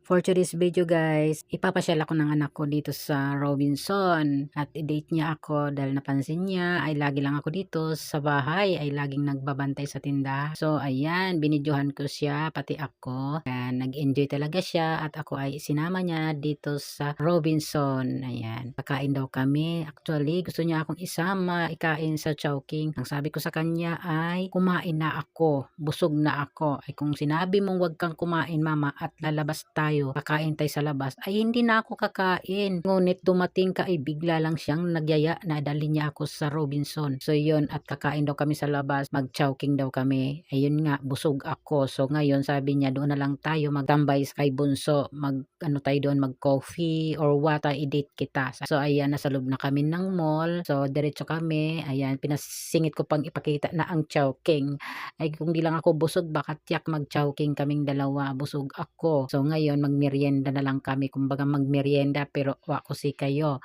For today's video guys, ipapasyal ako ng anak ko dito sa Robinson at i-date niya ako dahil napansin niya ay lagi lang ako dito sa bahay, ay laging nagbabantay sa tindahan. So ayan, binidyohan ko siya pati ako. Nag-enjoy talaga siya at ako ay sinama niya dito sa Robinson. Ayan, pakain daw kami. Actually, gusto niya akong isama, ikain sa Chowking. Ang sabi ko sa kanya ay kumain na ako, busog na ako. Ay kung sinabi mong wag kang kumain mama at lalabas tayo, kakain tayo sa labas, ay hindi na ako kakain. Ngunit dumating ka ay bigla lang siyang nagyaya na dali niya ako sa Robinson. So yun, at kakain daw kami sa labas, mag-chowking daw kami. Ayun nga, busog ako. So ngayon sabi niya doon na lang tayo magtambay kay Bunso, mag ano tayo doon, mag coffee or what, i-date kita. So ayan, nasa loob na kami ng mall. So diretso kami. Ayan, pinasingit ko pang ipakita na ang chowking. Ay kung di lang ako busog, baka tiyak mag-chowking kaming dalawa. Busog ako. So ngayon magmerienda na lang kami, kumbaga magmerienda, pero wako si kayo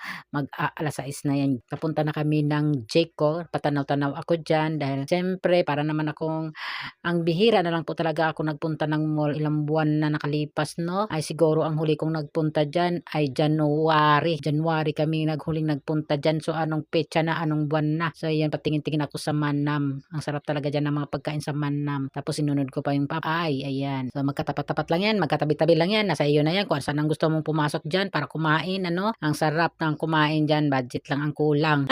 alas 6 na yan. Papunta na kami ng Jayco, patanaw-tanaw ako dyan dahil siyempre para naman akong ang bihira na lang po talaga ako nagpunta ng mall, ilang buwan na nakalipas, no? Ay siguro ang huli kong nagpunta dyan ay January kami naghuling nagpunta dyan. So anong petsa na, anong buwan na. So yan, patingin-tingin ako sa Manam. Ang sarap talaga dyan ng mga pagkain sa Manam. Tapos sinunod ko pa yung Papay. Ayan, so magkatapat-tapat lang yan, magkatabi-tabi lang yan, nasa iyo na yan kung saan ang gusto mong pumasok dyan para kumain. Ano, ang sarap ng kumain dyan, budget lang ang kulang.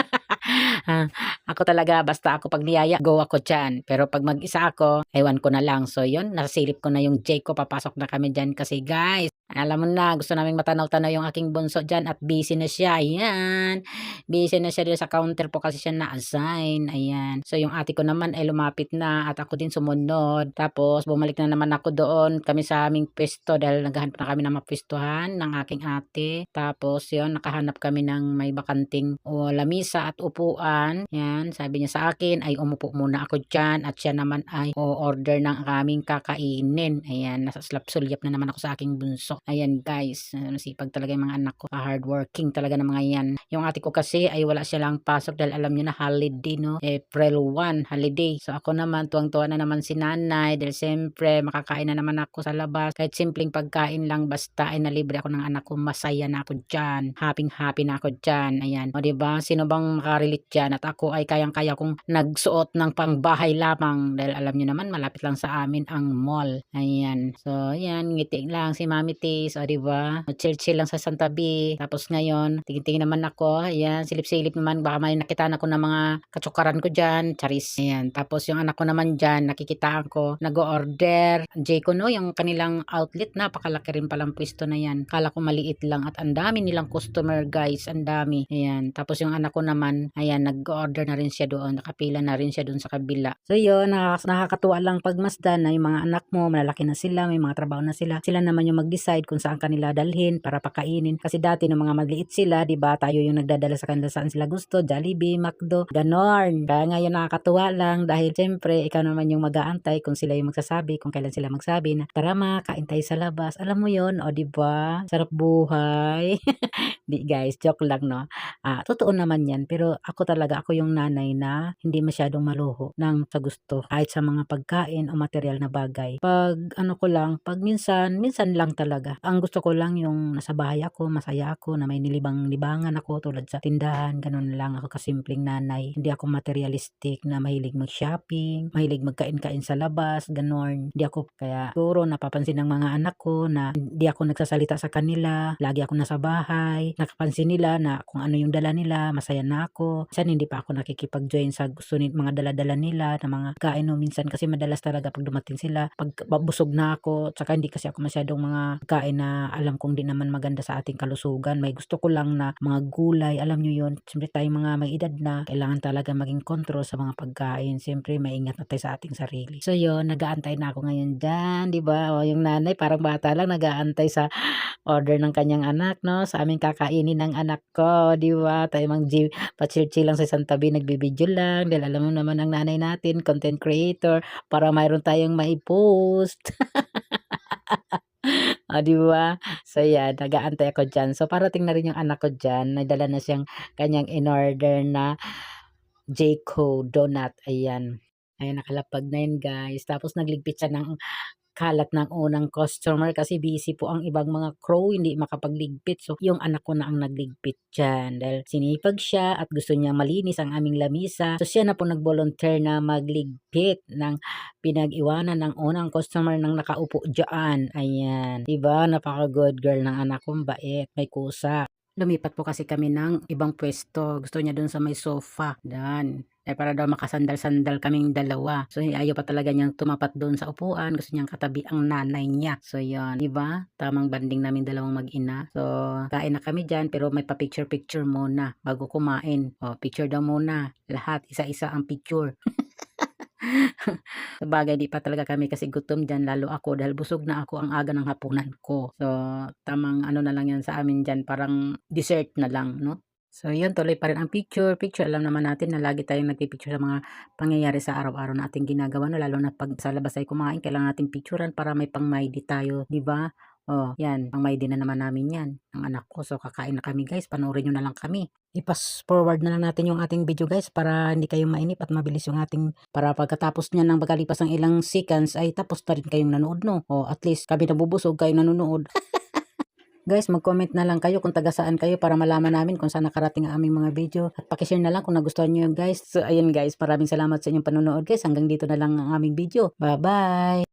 Ako talaga, basta ako pag niyaya, go ako dyan. Pero pag mag-isa ako, ewan ko na lang. So yun, nasilip ko na yung Jayco, papasok na kami dyan kasi guys, alam mo na, gusto namin matanaw-tanaw yung aking bunso dyan at busy na siya. Ayan, busy na siya dyan sa counter po kasi siya na-assign. Ayan, so yung ate ko naman ay lumapit na at ako din sumunod. Tapos bumalik na naman ako doon, kami sa aming pwesto dahil naghahanap na kami ng mapwestuhan ng aking ate. Tapos yun, nakahanap kami ng may bakanting o lamisa at upuan. Yan, sabi niya sa akin ay umupo muna ako dyan at siya naman ay o-order ng aming kakainin. Ayan, nasa sulyap na naman ako sa aking bunso. Ayan guys, nasipag talaga yung mga anak ko. Hardworking talaga ng mga yan. Yung ate ko kasi ay wala siya lang pasok dahil alam niyo na holiday, no? April 1, holiday. So ako naman, tuwang-tuwa na naman si nanay dahil siyempre makakain na naman ako sa labas. Kahit simpleng pagkain lang, basta ay nalibre ako ng anak ko, masaya na ako dyan. Happy na ako dyan. Ayan. O diba, sino bang makarelate dyan? At ako ay kayang-kaya kong nagsuot ng pangbahay lamang dahil alam niyo naman malapit lang sa amin ang mall. Ayan. So ayan, ngiti lang si Mami Tis. O diba, chill-chill lang sa santabi. Tapos ngayon, tingin-tingin naman ako. Ayan, silip-silip naman. Baka may nakitaan ako ng mga katsukaran ko dyan. Charis. Ayan. Tapos yung anak ko naman dyan, nakikitaan ko, nag-order. Jayco, no, yung kanilang outlet, napakalaki rin palang pwesto na yan. Kala ko maliit lang at ang dami nilang customer guys. Ang dami. Ayan. Tapos yung anak ko naman, ayan, nag-order na rin siya doon. Nakapila na rin siya doon sa kabila. So yun, nakakatuwa lang pagmasdan na yung mga anak mo, malalaki na sila, may mga trabaho na sila. Sila naman yung mag-decide kung saan kanila dalhin para pakainin. Kasi dati nung mga maliit sila, di ba, tayo yung nagdadala sa kanila saan sila gusto, Jollibee, McDo, ganon. Kaya ngayon nakakatuwa lang dahil siyempre ikaw naman yung mag-aantay kung sila yung magsasabi, kung kailan sila magsabi na tara ma, kain tayo sa labas. Alam mo yun, o di ba? Sarap buhay. Di guys, joke lang, no? Totoo naman yan, pero ako yung nanay na hindi masyadong maluho ng sa gusto kahit sa mga pagkain o material na bagay. Pag ano ko lang, pag minsan lang talaga. Ang gusto ko lang yung nasa bahay ako, masaya ako, na may nilibang-libangan ako tulad sa tindahan, ganun lang ako kasimpleng nanay. Hindi ako materialistic na mahilig mag-shopping, mahilig magkain-kain sa labas, ganun. Hindi ako, kaya siguro napapansin ng mga anak ko na hindi ako nagsasalita sa kanila, lagi ako nasa bahay, nakapansin nila na kung ano yung dala nila, masaya na ako. Minsan hindi pa ako nakikipag-join sa gusto mga dala-dala nila na mga kain, no? Minsan kasi madalas talaga pag dumating sila, pag busog na ako, tsaka hindi kasi ako masyadong mga kain na alam kong di naman maganda sa ating kalusugan. May gusto ko lang na mga gulay, alam nyo yun. Siyempre tayong mga may edad na, kailangan talaga maging control sa mga pagkain. Siyempre maingat na tayo sa ating sarili. So yun, nag-aantay na ako ngayon dyan, di ba? O yung nanay parang bata lang, nag-aantay sa order ng kanyang anak, no? Sa aming kakainin ng anak ko, di ba? Tayo pa-chill-chill lang sa isang tabi, nagbibideo lang. Dahil alam mo naman ang nanay natin, content creator, para mayroon tayong mai-post. O, di ba? So, yan, nag-aantay ako dyan. So, parating na rin yung anak ko dyan. Nadala na siyang kanyang in-order na Jayco donut. Ayan. Ayan, nakalapag na yun, guys. Tapos, nagligpit siya ng kalat ng unang customer kasi busy po ang ibang mga crew, hindi makapagligpit. So, yung anak ko na ang nagligpit dyan dahil sinipag siya at gusto niya malinis ang aming lamisa. So, siya na po nag-volunteer na magligpit ng pinag-iwanan ng unang customer nang nakaupo dyan. Ayan. Diba? Napaka-good girl ng anak ko. Bait. May kusa. Lumipat po kasi kami ng ibang pwesto. Gusto niya dun sa may sofa. Dan. Para daw makasandal-sandal kaming dalawa. So, ayaw pa talaga niyang tumapat doon sa upuan. Gusto niyang katabi ang nanay niya. So, yun. Diba? Tamang banding namin dalawang mag-ina. So, kain na kami dyan. Pero may pa-picture-picture muna bago kumain. O, picture daw muna. Lahat. Isa-isa ang picture. Sabagay di pa talaga kami kasi gutom dyan, lalo ako dahil busog na ako ang aga ng hapunan ko. So, tamang ano na lang yan sa amin dyan, parang dessert na lang, no? So, yun, tuloy pa rin ang picture. Picture, alam naman natin na lagi tayong nagpipicture sa mga pangyayari sa araw-araw na ating ginagawa, no? Lalo na pag sa labas ay kumain, kailangan nating picturean para may pang-my-day tayo, di ba? Oh, yan, pang-my-day na naman namin yan, ng anak ko. So, kakain na kami, guys. Panoorin nyo na lang kami. I-pass forward na lang natin yung ating video, guys, para hindi kayo mainip at mabilis yung ating, para pagkatapos niya ng pagkalipas ng ilang seconds ay tapos na rin kayong nanood, no? O at least kami nabubusog, kayo nanonood. Guys, mag-comment na lang kayo kung taga saan kayo para malaman namin kung saan nakarating ang aming mga video. At pakishare na lang kung nagustuhan nyo yun, guys. So, ayun guys, maraming salamat sa inyong panonood, guys. Hanggang dito na lang ang aming video. Bye-bye!